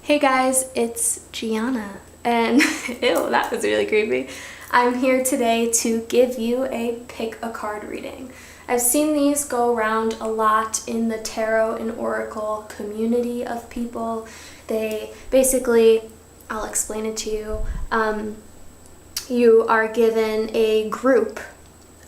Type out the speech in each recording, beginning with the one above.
Hey guys, it's Gianna, and ew, that was really creepy. I'm here today to give you a pick a card reading. I've seen these go around a lot in the tarot and oracle community of people. They basically, I'll explain it to you. You are given a group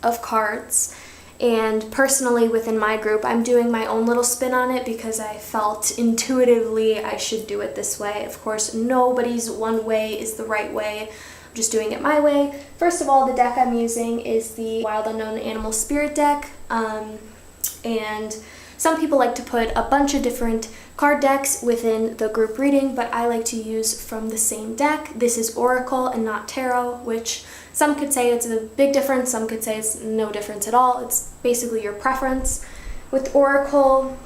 of cards. And personally within my group, I'm doing my own little spin on it because I felt intuitively I should do it this way. Of course, nobody's one way is the right way. I'm just doing it my way. First of all, the deck I'm using is the Wild Unknown Animal Spirit deck. And some people like to put a bunch of different card decks within the group reading, but I like to use from the same deck. This is Oracle and not Tarot, which some could say it's a big difference, some could say it's no difference at all. It's basically your preference. With Oracle,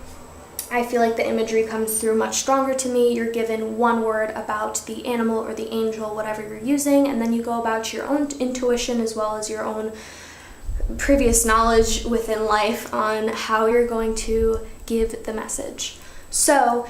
I feel like the imagery comes through much stronger to me. You're given one word about the animal or the angel, whatever you're using, and then you go about your own intuition as well as your own previous knowledge within life on how you're going to give the message. So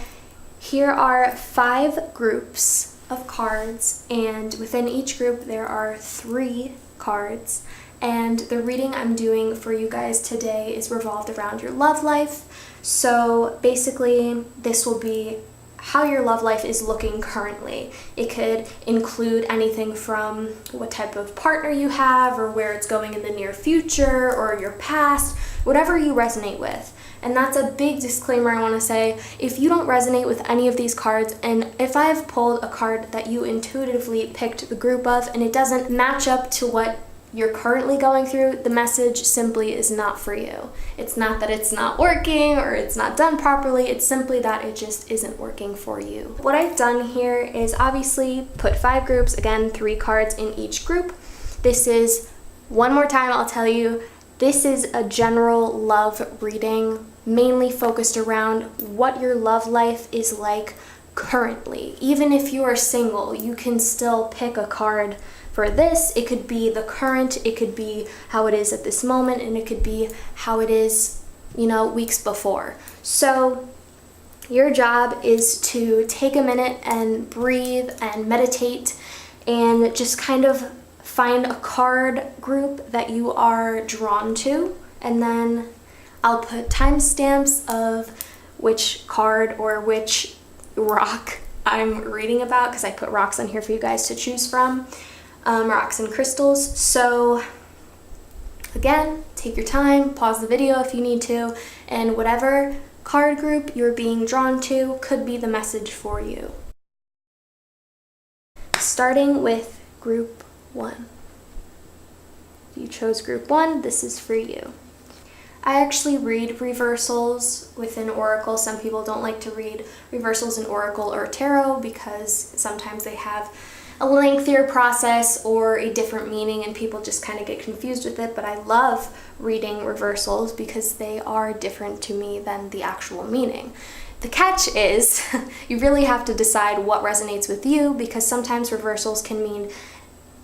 here are 5 groups of cards, and within each group there are 3 cards, and the reading I'm doing for you guys today is revolved around your love life. So basically this will be how your love life is looking currently. It could include anything from what type of partner you have or where it's going in the near future or your past, whatever you resonate with. And that's a big disclaimer I want to say. If you don't resonate with any of these cards, and if I've pulled a card that you intuitively picked the group of and it doesn't match up to what you're currently going through, the message simply is not for you. It's not that it's not working or it's not done properly, it's simply that it just isn't working for you. What I've done here is obviously put 5 groups, again 3 cards in each group. This is, one more time I'll tell you, this is a general love reading, mainly focused around what your love life is like currently. Even if you are single, you can still pick a card for this. It could be the current, it could be how it is at this moment, and it could be how it is, weeks before. So your job is to take a minute and breathe and meditate and just kind of find a card group that you are drawn to, and then I'll put timestamps of which card or which rock I'm reading about, because I put rocks on here for you guys to choose from, rocks and crystals. So again, take your time, pause the video if you need to, and whatever card group you're being drawn to could be the message for you. Starting with group 1. If you chose group 1, this is for you. I actually read reversals within Oracle. Some people don't like to read reversals in Oracle or Tarot because sometimes they have a lengthier process or a different meaning and people just kind of get confused with it, but I love reading reversals because they are different to me than the actual meaning. The catch is you really have to decide what resonates with you, because sometimes reversals can mean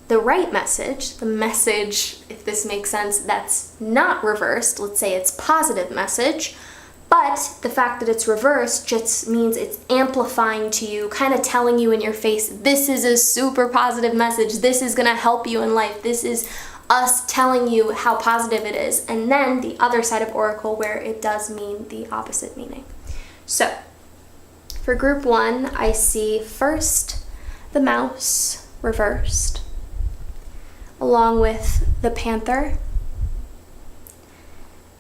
the right message, the message, if this makes sense, that's not reversed. Let's say it's positive message, but the fact that it's reversed just means it's amplifying to you, kind of telling you in your face, this is a super positive message, this is gonna help you in life, this is us telling you how positive it is. And then the other side of Oracle where it does mean the opposite meaning. So for group 1, I see first the mouse reversed, along with the panther,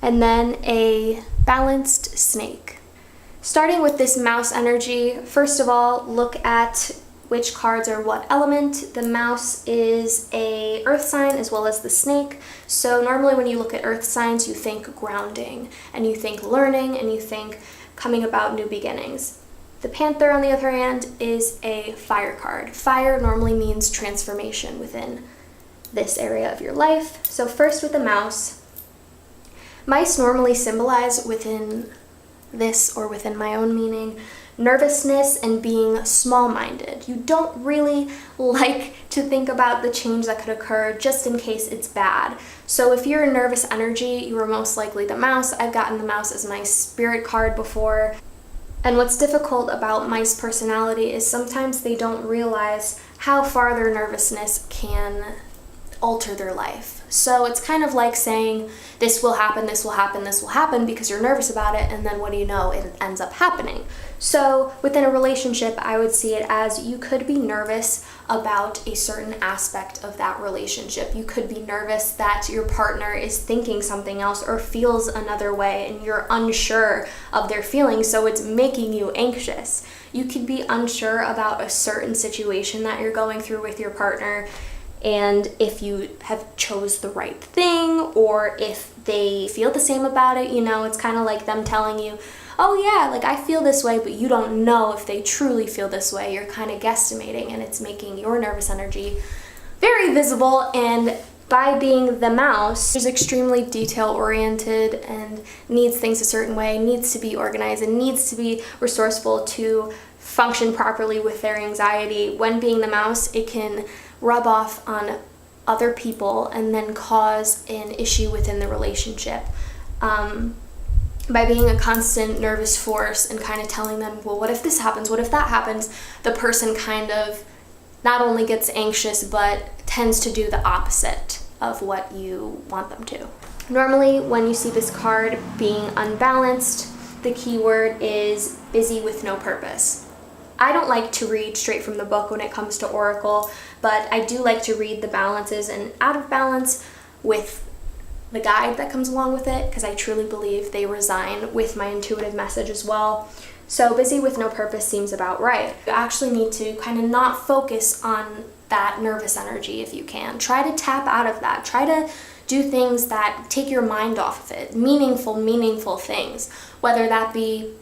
and then a balanced snake. Starting with this mouse energy, first of all, look at which cards are what element. The mouse is a earth sign as well as the snake. So normally when you look at earth signs, you think grounding, and you think learning, and you think coming about new beginnings. The panther, on the other hand, is a fire card. Fire normally means transformation within this area of your life. So first with the mouse, mice normally symbolize within this or within my own meaning nervousness and being small-minded. You don't really like to think about the change that could occur just in case it's bad. So if you're a nervous energy, you are most likely the mouse. I've gotten the mouse as my spirit card before. And what's difficult about mice personality is sometimes they don't realize how far their nervousness can alter their life. So it's kind of like saying, this will happen, this will happen, this will happen, because you're nervous about it, and then what do you know, it ends up happening. So within a relationship, I would see it as you could be nervous about a certain aspect of that relationship. You could be nervous that your partner is thinking something else or feels another way, and you're unsure of their feelings, so it's making you anxious. You could be unsure about a certain situation that you're going through with your partner, and if you have chose the right thing, or if they feel the same about it, it's kind of like them telling you, oh yeah, like I feel this way, but you don't know if they truly feel this way. You're kind of guesstimating, and it's making your nervous energy very visible. And by being the mouse, is extremely detail-oriented and needs things a certain way, needs to be organized, and needs to be resourceful to function properly with their anxiety. When being the mouse, it can rub off on other people and then cause an issue within the relationship. By being a constant nervous force and kind of telling them, well, what if this happens? What if that happens? The person kind of not only gets anxious, but tends to do the opposite of what you want them to. Normally, when you see this card being unbalanced, the key word is busy with no purpose. I don't like to read straight from the book when it comes to Oracle, but I do like to read the balances and out of balance with the guide that comes along with it, because I truly believe they resign with my intuitive message as well. So busy with no purpose seems about right. You actually need to kind of not focus on that nervous energy if you can. Try to tap out of that. Try to do things that take your mind off of it. Meaningful things, whether that be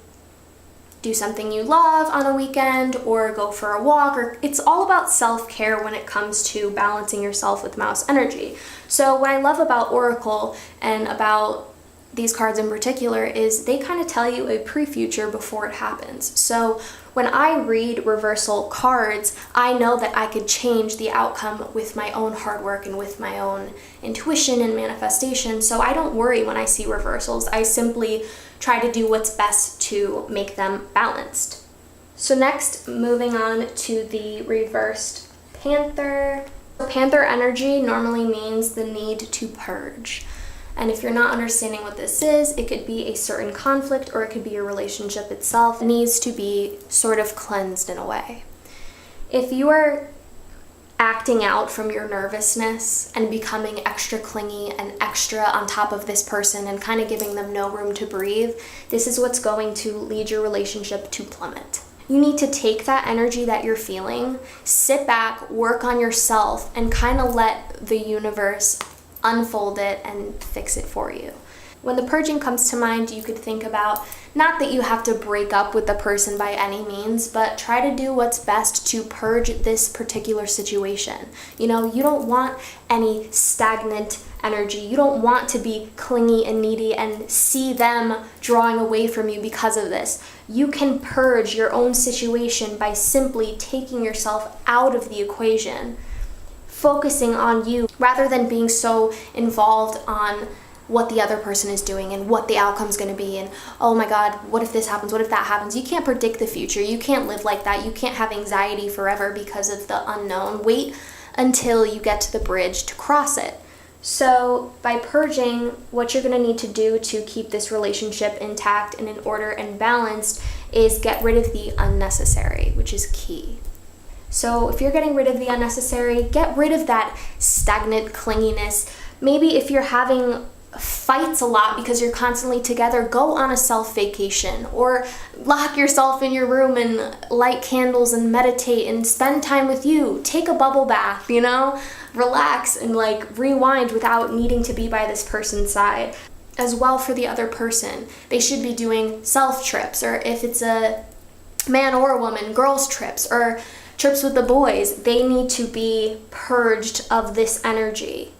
do something you love on a weekend or go for a walk, or it's all about self-care when it comes to balancing yourself with mouse energy. So what I love about Oracle and about these cards in particular is they kind of tell you a pre-future before it happens. So when I read reversal cards, I know that I could change the outcome with my own hard work and with my own intuition and manifestation. So I don't worry when I see reversals. I simply try to do what's best to make them balanced. So next, moving on to the reversed Panther. Panther energy normally means the need to purge. And if you're not understanding what this is, it could be a certain conflict, or it could be your relationship itself. It needs to be sort of cleansed in a way. If you are acting out from your nervousness and becoming extra clingy and extra on top of this person and kind of giving them no room to breathe, this is what's going to lead your relationship to plummet. You need to take that energy that you're feeling, sit back, work on yourself, and kind of let the universe unfold it and fix it for you. When the purging comes to mind, you could think about not that you have to break up with the person by any means, but try to do what's best to purge this particular situation. You don't want any stagnant energy. You don't want to be clingy and needy and see them drawing away from you because of this. You can purge your own situation by simply taking yourself out of the equation, focusing on you rather than being so involved on what the other person is doing and what the outcome's going to be, and oh my god, what if this happens, what if that happens. You can't predict the future. You can't live like that. You can't have anxiety forever because of the unknown. Wait until you get to the bridge to cross it. So by purging, what you're going to need to do to keep this relationship intact and in order and balanced is get rid of the unnecessary, which is key. So if you're getting rid of the unnecessary, get rid of that stagnant clinginess. Maybe if you're having fights a lot because you're constantly together, go on a self-vacation or lock yourself in your room and light candles and meditate and spend time with you. Take a bubble bath, relax and rewind without needing to be by this person's side. As well for the other person, they should be doing self trips, or if it's a man or a woman, girls trips or trips with the boys. They need to be purged of this energy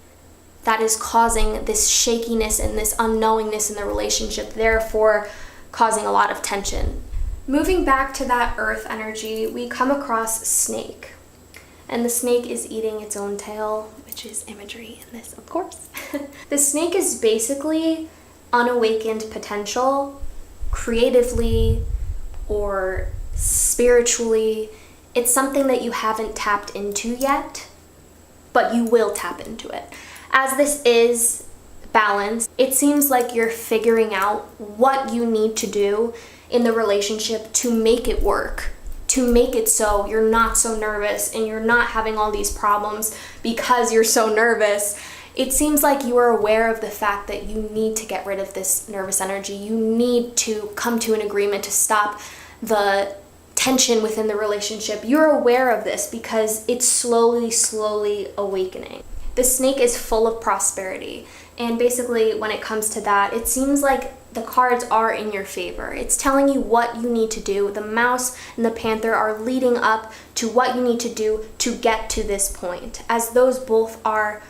that is causing this shakiness and this unknowingness in the relationship, therefore causing a lot of tension. Moving back to that earth energy, we come across snake. And the snake is eating its own tail, which is imagery in this, of course. The snake is basically unawakened potential, creatively or spiritually. It's something that you haven't tapped into yet, but you will tap into it. As this is balance, it seems like you're figuring out what you need to do in the relationship to make it work, to make it so you're not so nervous and you're not having all these problems because you're so nervous. It seems like you are aware of the fact that you need to get rid of this nervous energy. You need to come to an agreement to stop the tension within the relationship. You're aware of this because it's slowly awakening. The snake is full of prosperity. And basically, when it comes to that, it seems like the cards are in your favor. It's telling you what you need to do. The mouse and the panther are leading up to what you need to do to get to this point, as those both are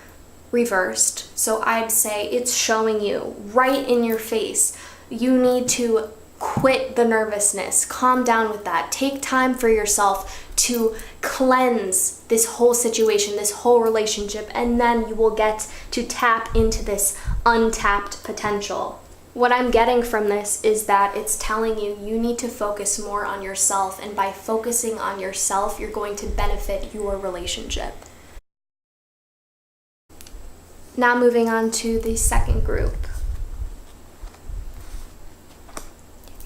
reversed. So I'd say it's showing you right in your face. You need to quit the nervousness, calm down with that, take time for yourself to cleanse this whole situation, this whole relationship, and then you will get to tap into this untapped potential. What I'm getting from this is that it's telling you you need to focus more on yourself, and by focusing on yourself, you're going to benefit your relationship. Now moving on to the second group.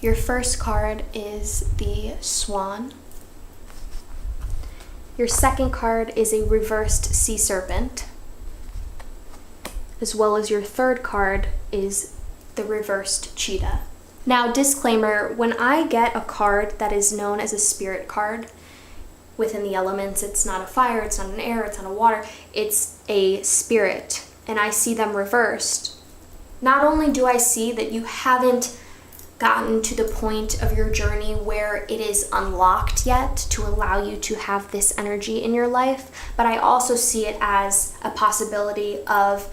Your first card is the Swan. Your second card is a reversed sea serpent, as well as your third card is the reversed cheetah. Now, disclaimer, when I get a card that is known as a spirit card within the elements, it's not a fire, it's not an air, it's not a water, it's a spirit, and I see them reversed, not only do I see that you haven't gotten to the point of your journey where it is unlocked yet to allow you to have this energy in your life, but I also see it as a possibility of,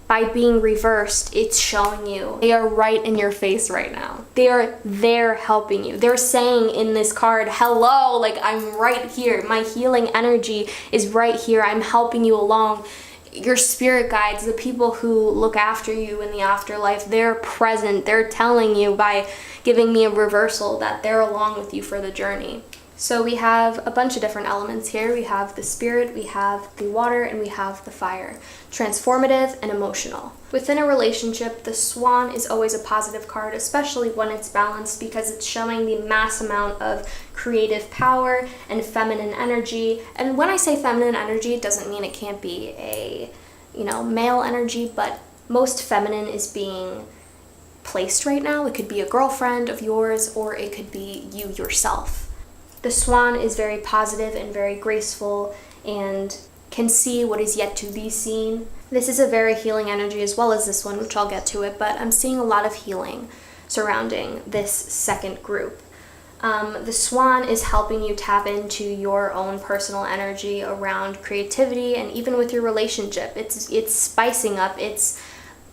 by being reversed, it's showing you they are right in your face right now. They are there helping you. They're saying in this card, hello, like I'm right here. My healing energy is right here. I'm helping you along. Your spirit guides, the people who look after you in the afterlife, they're present. They're telling you by giving me a reversal that they're along with you for the journey. So we have a bunch of different elements here. We have the spirit, we have the water, and we have the fire. Transformative and emotional. Within a relationship, the Swan is always a positive card, especially when it's balanced, because it's showing the mass amount of creative power and feminine energy. And when I say feminine energy, it doesn't mean it can't be a, male energy, but most feminine is being placed right now. It could be a girlfriend of yours, or it could be you yourself. The Swan is very positive and very graceful and can see what is yet to be seen. This is a very healing energy, as well as this one, which I'll get to it, but I'm seeing a lot of healing surrounding this second group. The Swan is helping you tap into your own personal energy around creativity, and even with your relationship. It's spicing up, it's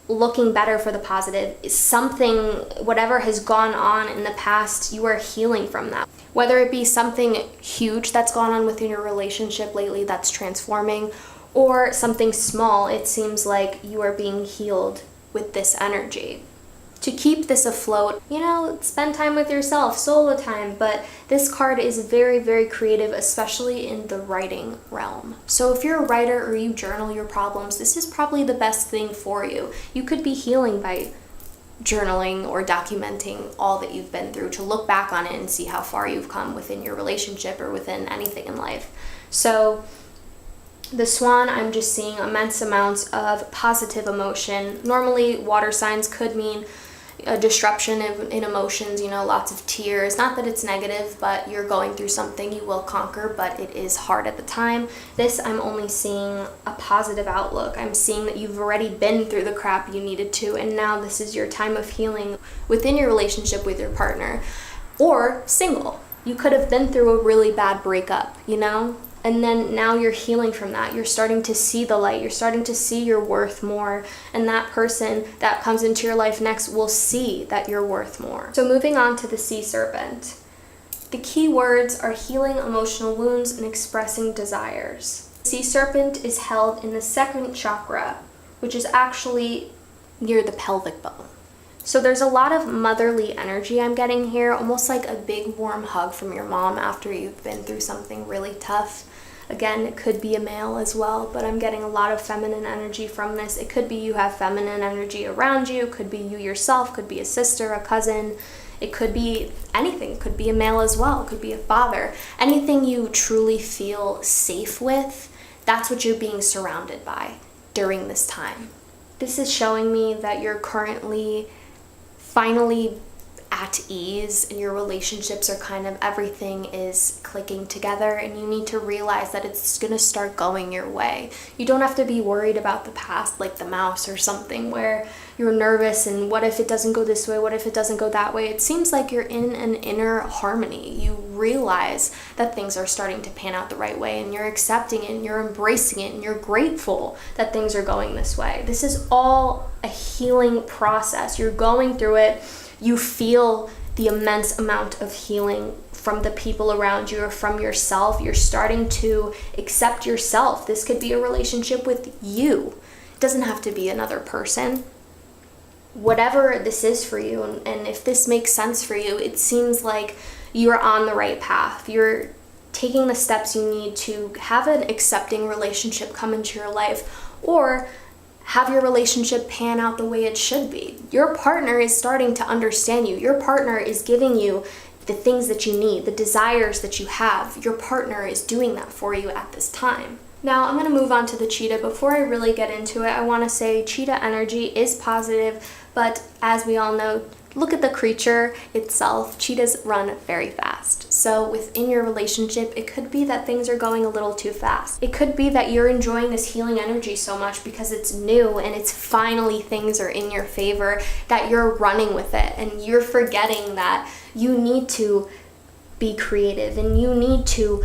looking better for the positive. Something, whatever has gone on in the past, you are healing from that. Whether it be something huge that's gone on within your relationship lately that's transforming, or something small, it seems like you are being healed with this energy. To keep this afloat, spend time with yourself, solo time, but this card is very, very creative, especially in the writing realm. So if you're a writer or you journal your problems, this is probably the best thing for you. You could be healing by journaling or documenting all that you've been through, to look back on it and see how far you've come within your relationship or within anything in life. So the Swan, I'm just seeing immense amounts of positive emotion. Normally, water signs could mean a disruption in emotions, lots of tears. Not that it's negative, but you're going through something you will conquer, but it is hard at the time. This, I'm only seeing a positive outlook. I'm seeing that you've already been through the crap you needed to, and now this is your time of healing within your relationship with your partner. Or single. You could have been through a really bad breakup, And then now you're healing from that. You're starting to see the light. You're starting to see your worth more. And that person that comes into your life next will see that you're worth more. So moving on to the sea serpent. The key words are healing emotional wounds and expressing desires. The sea serpent is held in the second chakra, which is actually near the pelvic bone. So there's a lot of motherly energy I'm getting here, almost like a big warm hug from your mom after you've been through something really tough. Again, it could be a male as well, but I'm getting a lot of feminine energy from this. It could be you have feminine energy around you, could be you yourself, could be a sister, a cousin. It could be anything. It could be a male as well. It could be a father. Anything you truly feel safe with, that's what you're being surrounded by during this time. This is showing me that you're currently finally at ease and your relationships are kind of, everything is clicking together, and you need to realize that it's going to start going your way. You don't have to be worried about the past like the mouse or something where you're nervous and what if it doesn't go this way, what if it doesn't go that way. It seems like you're in an inner harmony. You realize that things are starting to pan out the right way, and you're accepting it and you're embracing it and you're grateful that things are going this way. This is all a healing process. You're going through it. You feel the immense amount of healing from the people around you or from yourself. You're starting to accept yourself. This could be a relationship with you. It doesn't have to be another person. Whatever this is for you, and if this makes sense for you, it seems like you're on the right path. You're taking the steps you need to have an accepting relationship come into your life, or have your relationship pan out the way it should be. Your partner is starting to understand you. Your partner is giving you the things that you need, the desires that you have. Your partner is doing that for you at this time. Now I'm going to move on to the cheetah. Before I really get into it, I want to say cheetah energy is positive, but as we all know, look at the creature itself. Cheetahs run very fast. So within your relationship, it could be that things are going a little too fast. It could be that you're enjoying this healing energy so much because it's new and it's finally things are in your favor that you're running with it, and you're forgetting that you need to be creative and you need to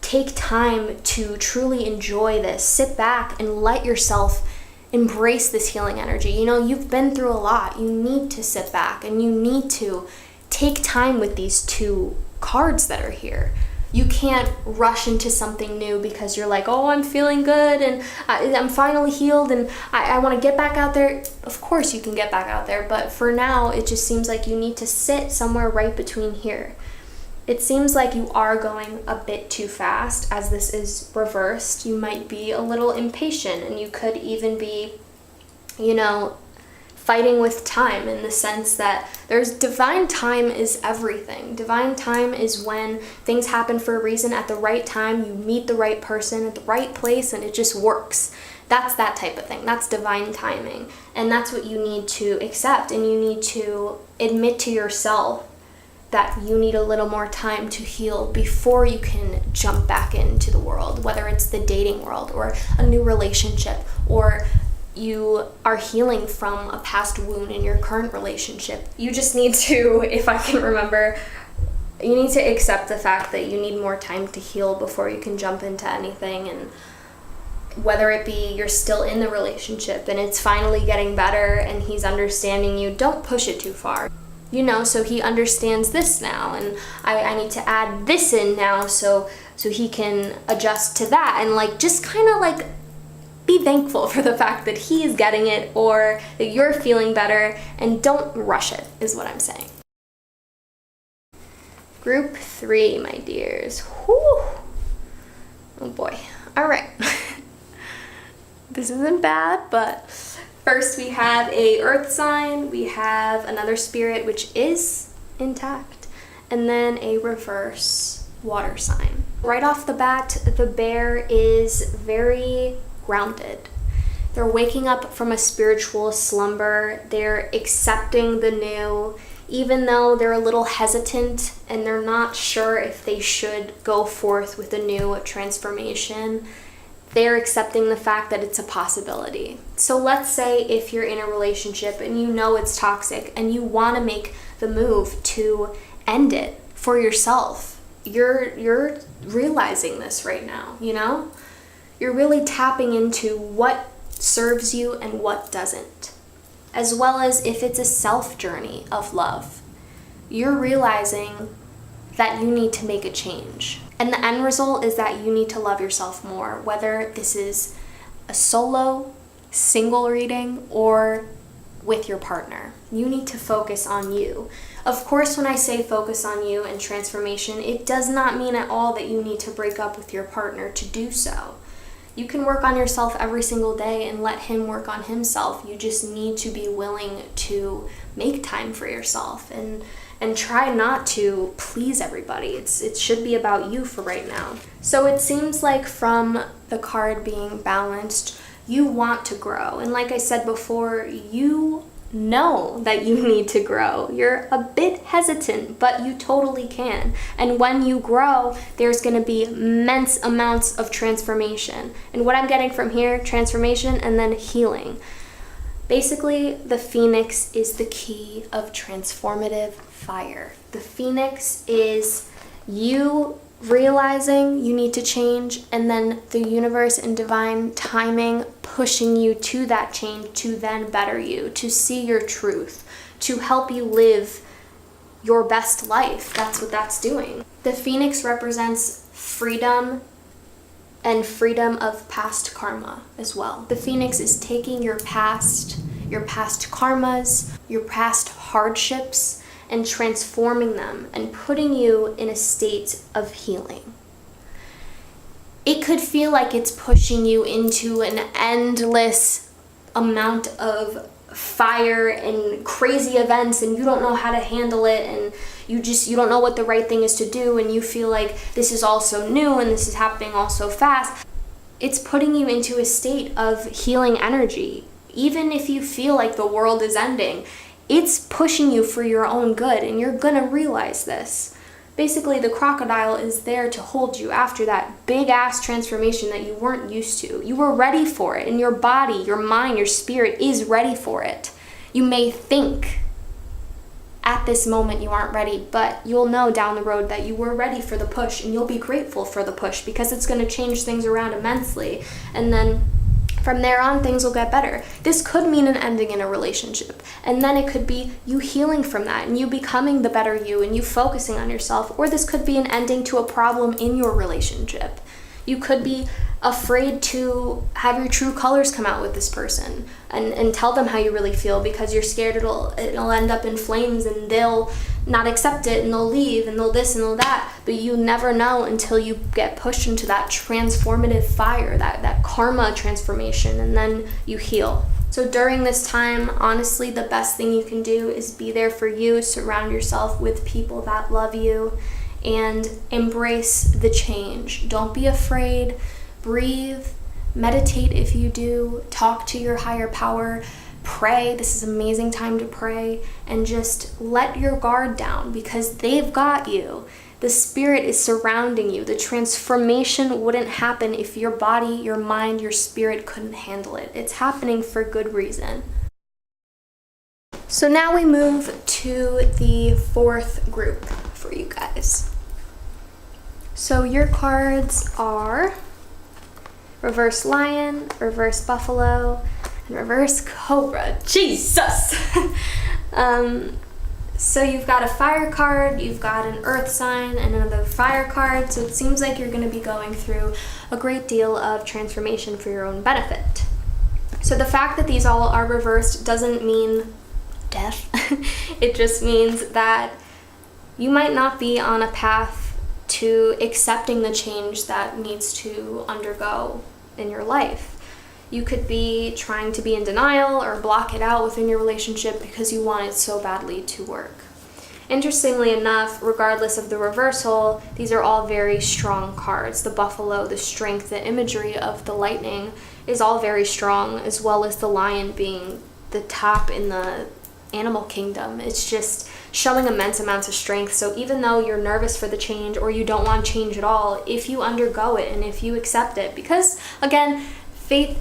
take time to truly enjoy this. Sit back and let yourself embrace this healing energy. You know, you've been through a lot. You need to sit back and you need to take time with these two cards that are here. You can't rush into something new because you're like, oh, I'm feeling good and I'm finally healed and I want to get back out there. Of course you can get back out there, but for now it just seems like you need to sit somewhere right between here. It seems like you are going a bit too fast as this is reversed. You might be a little impatient, and you could even be, fighting with time, in the sense that there's divine time is everything. Divine time is when things happen for a reason at the right time. You meet the right person at the right place and it just works. That's that type of thing. That's divine timing. And that's what you need to accept, and you need to admit to yourself that you need a little more time to heal before you can jump back into the world, whether it's the dating world or a new relationship, or you are healing from a past wound in your current relationship. You just need to, if I can remember, you need to accept the fact that you need more time to heal before you can jump into anything. And whether it be you're still in the relationship and it's finally getting better and he's understanding you, don't push it too far. So he understands this now, and I need to add this in now so he can adjust to that, and just kind of be thankful for the fact that he's getting it or that you're feeling better, and don't rush it, is what I'm saying. Group 3, my dears. Whew. Oh boy. All right. This isn't bad, but first we have a earth sign, we have another spirit which is intact, and then a reverse water sign. Right off the bat, the bear is very grounded. They're waking up from a spiritual slumber. They're accepting the new, even though they're a little hesitant and they're not sure if they should go forth with a new transformation. They're accepting the fact that it's a possibility. So let's say if you're in a relationship and you know it's toxic and you want to make the move to end it for yourself, you're realizing this right now, You're really tapping into what serves you and what doesn't, as well as if it's a self journey of love. You're realizing that you need to make a change. And the end result is that you need to love yourself more, whether this is a solo, single reading, or with your partner. You need to focus on you. Of course, when I say focus on you and transformation, it does not mean at all that you need to break up with your partner to do so. You can work on yourself every single day and let him work on himself. You just need to be willing to make time for yourself and try not to please everybody. It should be about you for right now. So it seems like from the card being balanced, you want to grow. And like I said before, you know that you need to grow. You're a bit hesitant, but you totally can. And when you grow, there's going to be immense amounts of transformation. And what I'm getting from here, transformation and then healing. Basically, the phoenix is the key of transformative fire. The phoenix is you realizing you need to change, and then the universe and divine timing pushing you to that change to then better you, to see your truth, to help you live your best life. That's what that's doing. The phoenix represents freedom and freedom of past karma as well. The phoenix is taking your past karmas, your past hardships, and transforming them and putting you in a state of healing. It could feel like it's pushing you into an endless amount of fire and crazy events, and you don't know how to handle it, and you don't know what the right thing is to do, and you feel like this is all so new and this is happening all so fast. It's putting you into a state of healing energy. Even if you feel like the world is ending, it's pushing you for your own good, and you're gonna realize this. Basically, the crocodile is there to hold you after that big ass transformation that you weren't used to. You were ready for it, and your body, your mind, your spirit is ready for it. You may think at this moment you aren't ready, but you'll know down the road that you were ready for the push, and you'll be grateful for the push because it's gonna change things around immensely. And then from there on, things will get better. This could mean an ending in a relationship, and then it could be you healing from that and you becoming the better you and you focusing on yourself, or this could be an ending to a problem in your relationship. You could be afraid to have your true colors come out with this person and tell them how you really feel because you're scared it'll end up in flames and they'll not accept it and they'll leave and they'll this and they'll that. But you never know until you get pushed into that transformative fire, that karma transformation, and then you heal. So during this time, honestly, the best thing you can do is be there for you, surround yourself with people that love you, and embrace the change. Don't be afraid. Breathe. Meditate if you do. Talk to your higher power. Pray. This is an amazing time to pray. And just let your guard down because they've got you. The spirit is surrounding you. The transformation wouldn't happen if your body, your mind, your spirit couldn't handle it. It's happening for good reason. So now we move to the fourth group for you guys. So your cards are reverse lion, reverse buffalo, and reverse cobra. Jesus! So you've got a fire card, you've got an earth sign, and another fire card. So it seems like you're going to be going through a great deal of transformation for your own benefit. So the fact that these all are reversed doesn't mean death. It just means that you might not be on a path to accepting the change that needs to undergo in your life. You could be trying to be in denial or block it out within your relationship because you want it so badly to work. Interestingly enough, regardless of the reversal, these are all very strong cards. The buffalo, the strength, the imagery of the lightning is all very strong, as well as the lion being the top in the animal kingdom. It's just showing immense amounts of strength. So even though you're nervous for the change or you don't want change at all, if you undergo it and if you accept it, because again, faith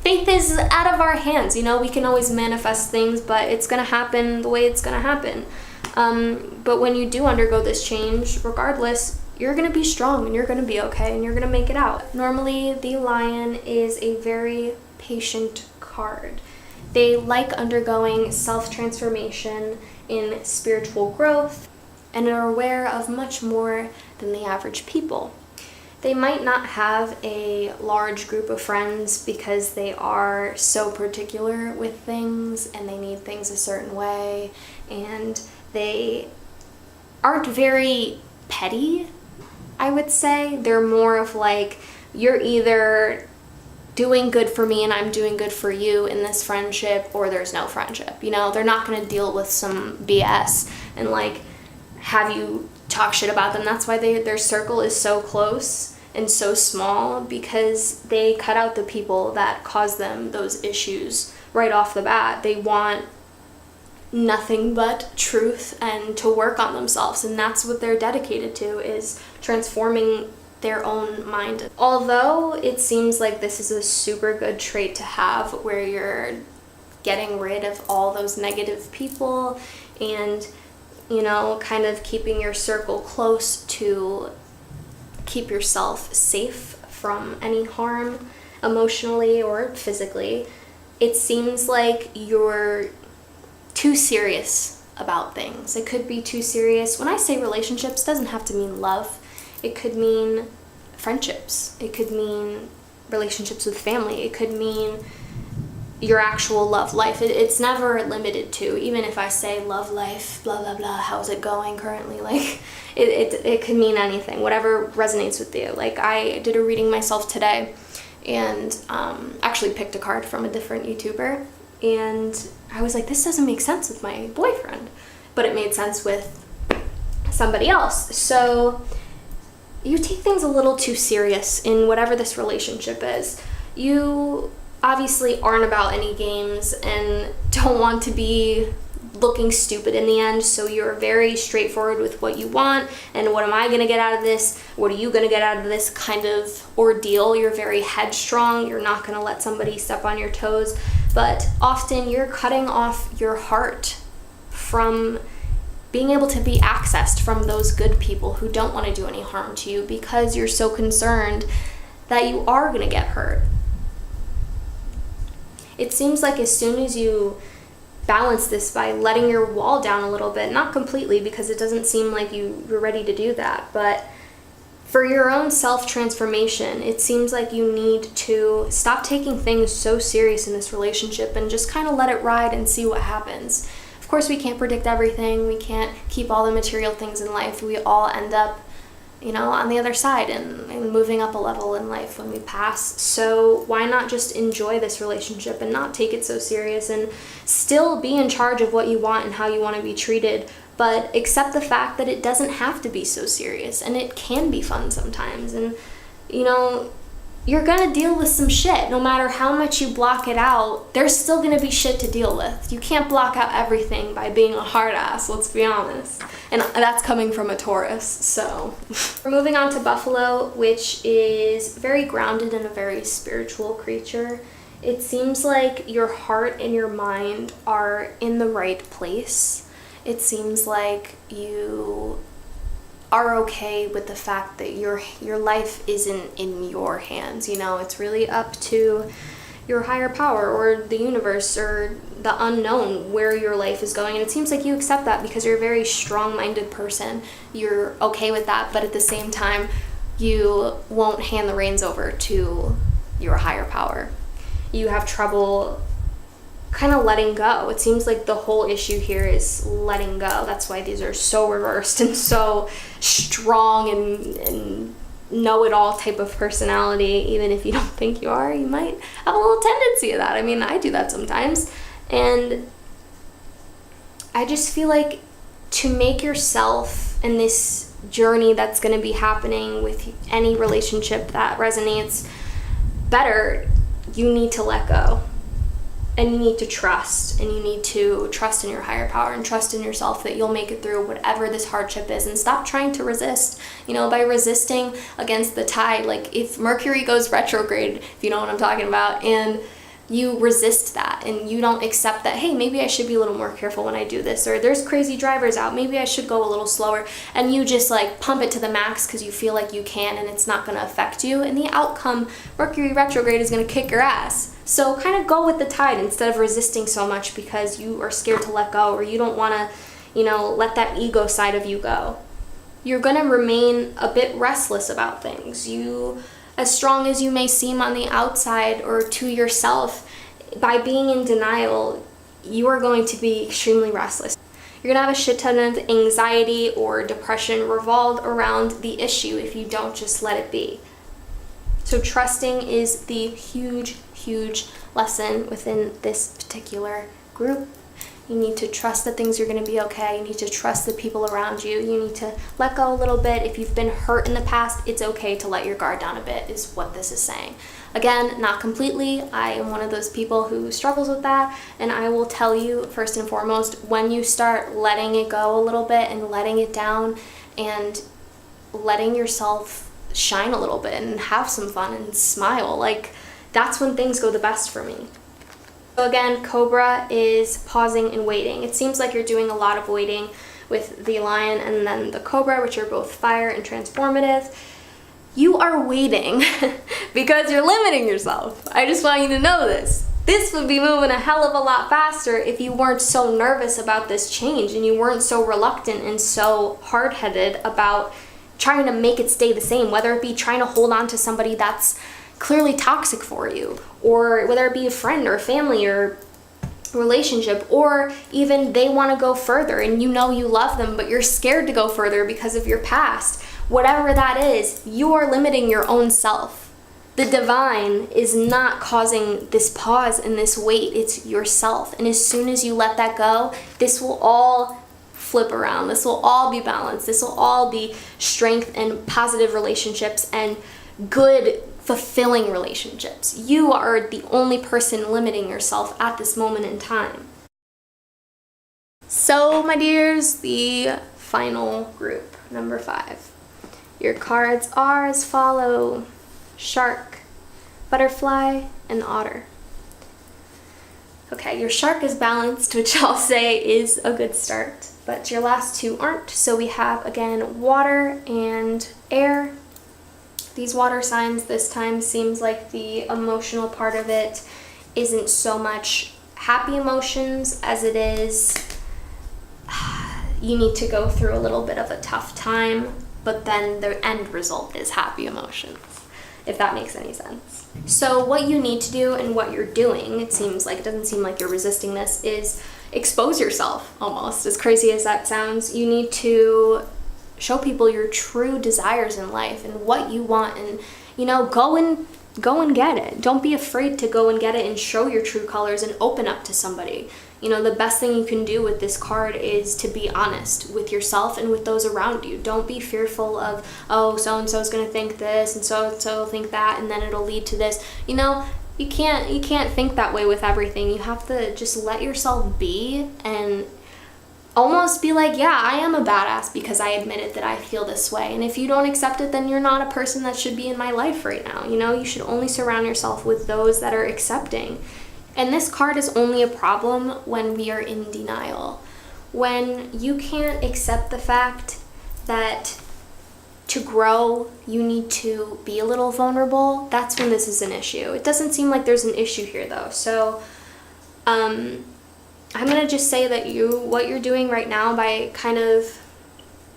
is out of our hands. You know, we can always manifest things, but it's going to happen the way it's going to happen. But when you do undergo this change, regardless, you're going to be strong and you're going to be okay and you're going to make it out. Normally, the lion is a very patient card. They like undergoing self-transformation in spiritual growth and are aware of much more than the average people. They might not have a large group of friends because they are so particular with things and they need things a certain way, and they aren't very petty, I would say. They're more of like, you're either doing good for me and I'm doing good for you in this friendship, or there's no friendship. You know, they're not going to deal with some BS and like have you talk shit about them. That's why their circle is so close and so small, because they cut out the people that cause them those issues right off the bat. They want nothing but truth and to work on themselves, and that's what they're dedicated to, is transforming their own mind. Although it seems like this is a super good trait to have, where you're getting rid of all those negative people and, you know, kind of keeping your circle close to keep yourself safe from any harm emotionally or physically. It seems like you're too serious about things. It could be too serious. When I say relationships, it doesn't have to mean love. It could mean friendships. It could mean relationships with family. It could mean your actual love life. It's never limited to, even if I say love life, blah, blah, blah, how's it going currently? Like, it could mean anything, whatever resonates with you. Like, I did a reading myself today and actually picked a card from a different YouTuber, and I was like, this doesn't make sense with my boyfriend, but it made sense with somebody else. So you take things a little too serious in whatever this relationship is. You obviously aren't about any games and don't want to be looking stupid in the end, so you're very straightforward with what you want and what am I going to get out of this, what are you going to get out of this kind of ordeal. You're very headstrong. You're not going to let somebody step on your toes, but often you're cutting off your heart from being able to be accessed from those good people who don't want to do any harm to you, because you're so concerned that you are going to get hurt. It seems like as soon as you balance this by letting your wall down a little bit, not completely, because it doesn't seem like you're ready to do that, but for your own self-transformation, it seems like you need to stop taking things so serious in this relationship and just kind of let it ride and see what happens. Of course, we can't predict everything. We can't keep all the material things in life. We all end up, you know, on the other side and moving up a level in life when we pass. So why not just enjoy this relationship and not take it so serious and still be in charge of what you want and how you want to be treated, but accept the fact that it doesn't have to be so serious and it can be fun sometimes. And, you know, you're gonna deal with some shit. No matter how much you block it out, there's still gonna be shit to deal with. You can't block out everything by being a hard ass, let's be honest. And that's coming from a Taurus, so. We're moving on to Buffalo, which is very grounded and a very spiritual creature. It seems like your heart and your mind are in the right place. It seems like you are okay with the fact that your life isn't in your hands. You know, it's really up to your higher power or the universe or the unknown where your life is going. And it seems like you accept that because you're a very strong-minded person. You're okay with that, but at the same time, you won't hand the reins over to your higher power. You have trouble kind of letting go. It seems like the whole issue here is letting go. That's why these are so reversed and so strong and know-it-all type of personality. Even if you don't think you are, you might have a little tendency of that. I mean, I do that sometimes. And I just feel like to make yourself in this journey that's going to be happening with any relationship that resonates better, you need to let go. And you need to trust, and you need to trust in your higher power and trust in yourself that you'll make it through whatever this hardship is, and stop trying to resist. You know, by resisting against the tide, like if Mercury goes retrograde, if you know what I'm talking about, and you resist that and you don't accept that, hey, maybe I should be a little more careful when I do this, or there's crazy drivers out, maybe I should go a little slower, and you just like pump it to the max because you feel like you can and it's not going to affect you, and the outcome, Mercury retrograde, is going to kick your ass. So kind of go with the tide instead of resisting so much because you are scared to let go, or you don't want to, you know, let that ego side of you go. you're going to remain a bit restless about things. As strong as you may seem on the outside or to yourself, by being in denial, you are going to be extremely restless. You're going to have a shit ton of anxiety or depression revolved around the issue if you don't just let it be. So trusting is the huge, huge lesson within this particular group. You need to trust that things are going to be okay. You need to trust the people around you. You need to let go a little bit. If you've been hurt in the past, it's okay to let your guard down a bit, is what this is saying. Again, not completely. I am one of those people who struggles with that, and I will tell you, first and foremost, when you start letting it go a little bit and letting it down and letting yourself shine a little bit and have some fun and smile, like, that's when things go the best for me. So again, Cobra is pausing and waiting. It seems like you're doing a lot of waiting with the Lion and then the Cobra, which are both fire and transformative. You are waiting because you're limiting yourself. I just want you to know this. This would be moving a hell of a lot faster if you weren't so nervous about this change and you weren't so reluctant and so hard-headed about trying to make it stay the same, whether it be trying to hold on to somebody that's clearly toxic for you, or whether it be a friend or family or relationship, or even they want to go further and you know you love them but you're scared to go further because of your past. Whatever that is, you are limiting your own self. The divine is not causing this pause and this wait, it's yourself. And as soon as you let that go, this will all flip around. This will all be balanced. This will all be strength and positive relationships and good, fulfilling relationships. You are the only person limiting yourself at this moment in time. So, my dears, the final group, number 5. Your cards are as follow: shark, butterfly, and otter. Okay, your shark is balanced, which I'll say is a good start, but your last two aren't. So we have, again, water and air. These water signs this time seems like the emotional part of it isn't so much happy emotions as it is you need to go through a little bit of a tough time, but then the end result is happy emotions, if that makes any sense. So what you need to do and what you're doing, it doesn't seem like you're resisting this, is expose yourself almost. As crazy as that sounds, you need to show people your true desires in life and what you want, and go and get it. Don't be afraid to go and get it and show your true colors and open up to somebody. The best thing you can do with this card is to be honest with yourself and with those around you. Don't be fearful of, oh, so-and-so is going to think this and so-and-so will think that and then it'll lead to this. You can't think that way with everything. You have to just let yourself be and almost be like, yeah, I am a badass because I admitted that I feel this way. And if you don't accept it, then you're not a person that should be in my life right now. You should only surround yourself with those that are accepting. And this card is only a problem when we are in denial. When you can't accept the fact that to grow, you need to be a little vulnerable, that's when this is an issue. It doesn't seem like there's an issue here though. So, I'm going to just say that what you're doing right now by kind of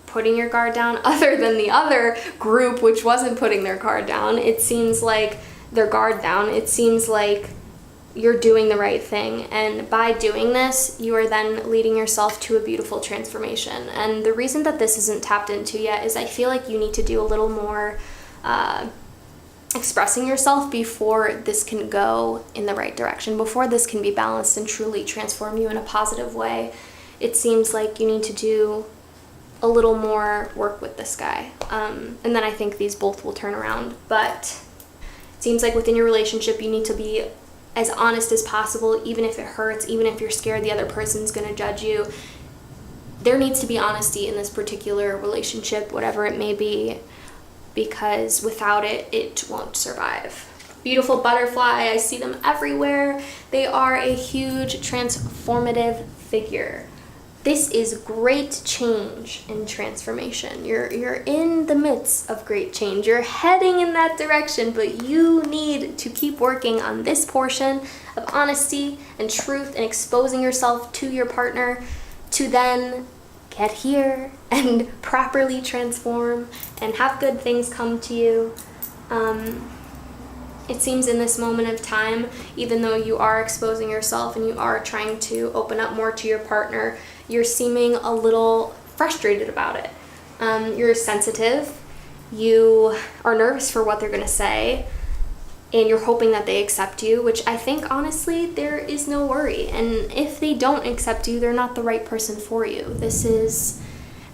putting your guard down, other than the other group which wasn't putting their guard down, it seems like you're doing the right thing. And by doing this, you are then leading yourself to a beautiful transformation. And the reason that this isn't tapped into yet is I feel like you need to do a little more expressing yourself before this can go in the right direction, before this can be balanced and truly transform you in a positive way. It seems like you need to do a little more work with this guy. And then I think these both will turn around. But it seems like within your relationship, you need to be as honest as possible, even if it hurts, even if you're scared the other person's going to judge you. There needs to be honesty in this particular relationship, whatever it may be, because without it, it won't survive. Beautiful butterfly, I see them everywhere. They are a huge transformative figure. This is great change and transformation. You're in the midst of great change. You're heading in that direction, but you need to keep working on this portion of honesty and truth and exposing yourself to your partner to then get here and properly transform and have good things come to you. It seems in this moment of time, even though you are exposing yourself and you are trying to open up more to your partner, you're seeming a little frustrated about it. You're sensitive, you are nervous for what they're going to say, and you're hoping that they accept you, which I think, honestly, there is no worry. And if they don't accept you, they're not the right person for you. This is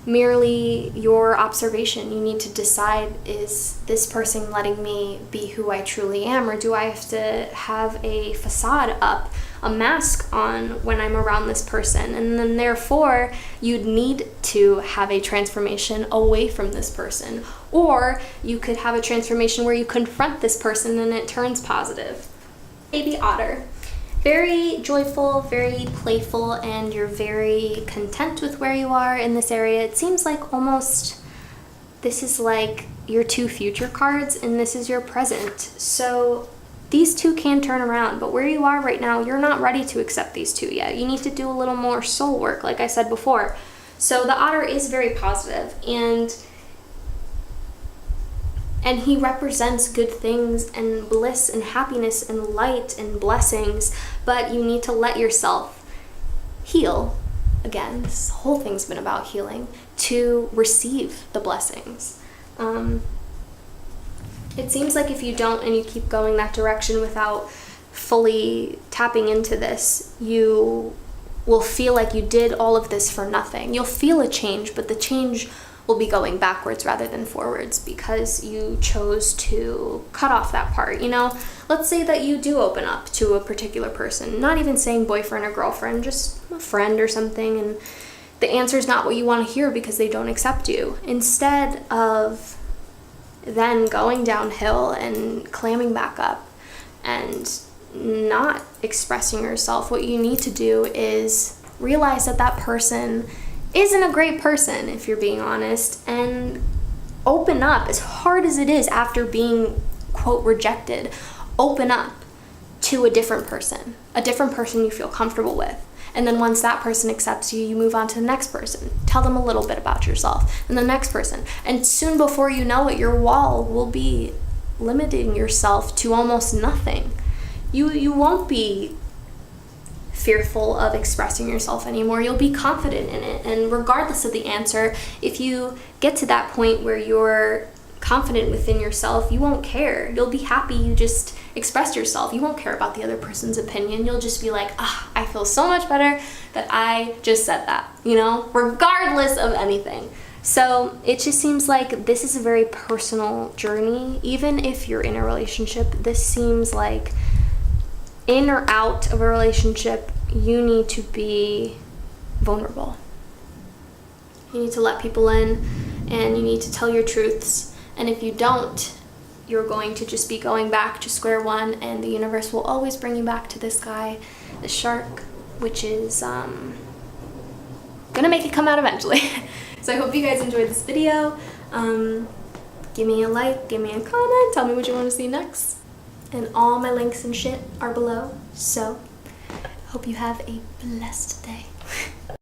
merely your observation. You need to decide, is this person letting me be who I truly am, or do I have to have a facade up, a mask on when I'm around this person? And then therefore you'd need to have a transformation away from this person, or you could have a transformation where you confront this person and it turns positive. Baby otter. Very joyful, very playful, and you're very content with where you are in this area. It seems like almost this is like your two future cards and this is your present. So these two can turn around, but where you are right now, you're not ready to accept these two yet. You need to do a little more soul work, like I said before. So the otter is very positive, and he represents good things and bliss and happiness and light and blessings, but you need to let yourself heal. Again, this whole thing's been about healing, to receive the blessings. It seems like if you don't and you keep going that direction without fully tapping into this, you will feel like you did all of this for nothing. You'll feel a change, but the change will be going backwards rather than forwards because you chose to cut off that part. You know, let's say that you do open up to a particular person, not even saying boyfriend or girlfriend, just a friend or something, and the answer is not what you want to hear because they don't accept you. Instead of then going downhill and clamming back up and not expressing yourself, what you need to do is realize that that person isn't a great person, if you're being honest, and open up. As hard as it is after being, quote, rejected, open up to a different person you feel comfortable with. And then once that person accepts you, you move on to the next person. Tell them a little bit about yourself, and the next person. And soon before you know it, your wall will be limiting yourself to almost nothing. You won't be fearful of expressing yourself anymore. You'll be confident in it. And regardless of the answer, if you get to that point where you're confident within yourself, you won't care. You'll be happy you just expressed yourself. You won't care about the other person's opinion. You'll just be like, I feel so much better that I just said that, you know, regardless of anything. So it just seems like this is a very personal journey. Even if you're in a relationship, this seems like in or out of a relationship, you need to be vulnerable. You need to let people in, and you need to tell your truths. And if you don't, you're going to just be going back to square one, and the universe will always bring you back to this guy, the shark, which is gonna make it come out eventually. So I hope you guys enjoyed this video. Give me a like, give me a comment, tell me what you want to see next. And all my links and shit are below. So, hope you have a blessed day.